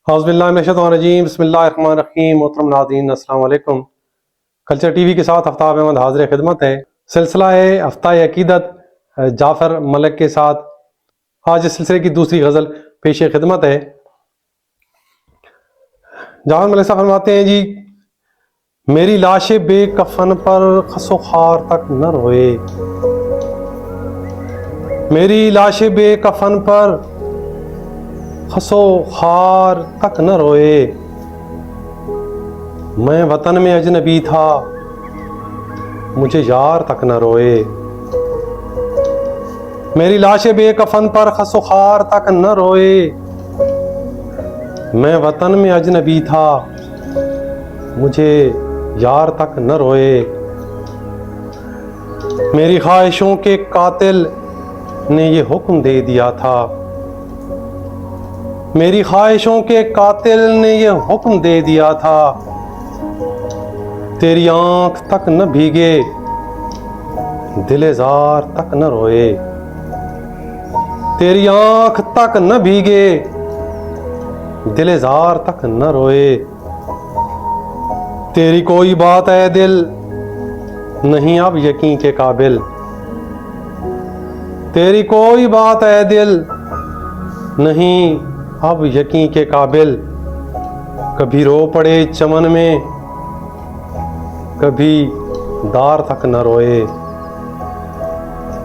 औज़ुबिल्लाहिमिनश्शैतानिर्रजीम बिस्मिल्लाहिर्रहमानिर्रहीम। मोहतरम नाज़रीन अस्सलाम वालेकुम। कल्चर टीवी के साथ आफ्ताब अहमद हाज़िर खिदमत है। सिलसिला है हफ्ता अकीदत जाफ़र मलिक के साथ। आज इस सिलसिले की दूसरी गज़ल पेश खिदमत है। जाफ़र मलिक साहब फरमाते हैं जी, मेरी लाशे बेकफन पर खसो खार तक न रोए। मेरी लाशे बेकफन पर खसो खार तक न रोए। मैं वतन में अजनबी था, मुझे यार तक न रोए। मेरी लाशे बेकफन पर खसो खार तक न रोए। मैं वतन में अजनबी था, मुझे यार तक न रोए। मेरी ख्वाहिशों के कातिल ने ये हुक्म दे दिया था। मेरी ख्वाहिशों के कातिल ने ये हुक्म दे दिया था। तेरी आंख तक न भीगे, दिलेजार तक न रोए। तेरी आंख तक न भीगे, दिलेजार तक न रोए। तेरी कोई बात है दिल नहीं अब यकीन के काबिल। तेरी कोई बात है दिल नहीं अब यकीन के काबिल। कभी रो पड़े चमन में, कभी दार तक न रोए।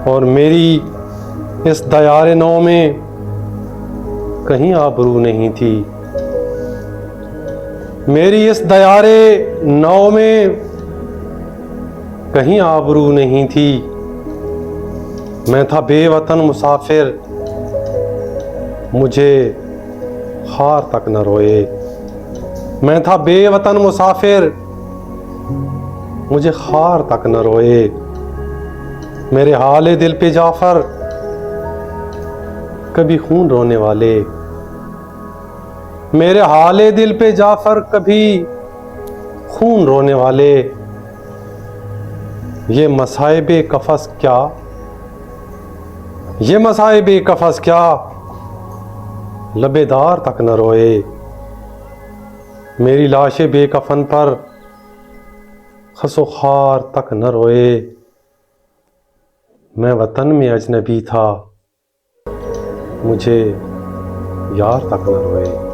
और मेरी इस दयारे नौ में कहीं आबरू नहीं थी। मेरी इस दयारे नौ में कहीं आबरू नहीं थी। मैं था बेवतन मुसाफिर, मुझे खार तक न रोए। मैं था बेवतन मुसाफिर, मुझे खार तक न रोए। मेरे हाले दिल पे जाफर कभी खून रोने वाले। मेरे हाले दिल पे जाफर कभी खून रोने वाले। ये मसाइबे कफस क्या, ये मसाइबे कफस क्या, लबेदार तक न रोए। मेरी लाशे बेकफन पर खसो खार तक न रोए। मैं वतन में अजनबी था, मुझे यार तक न रोए।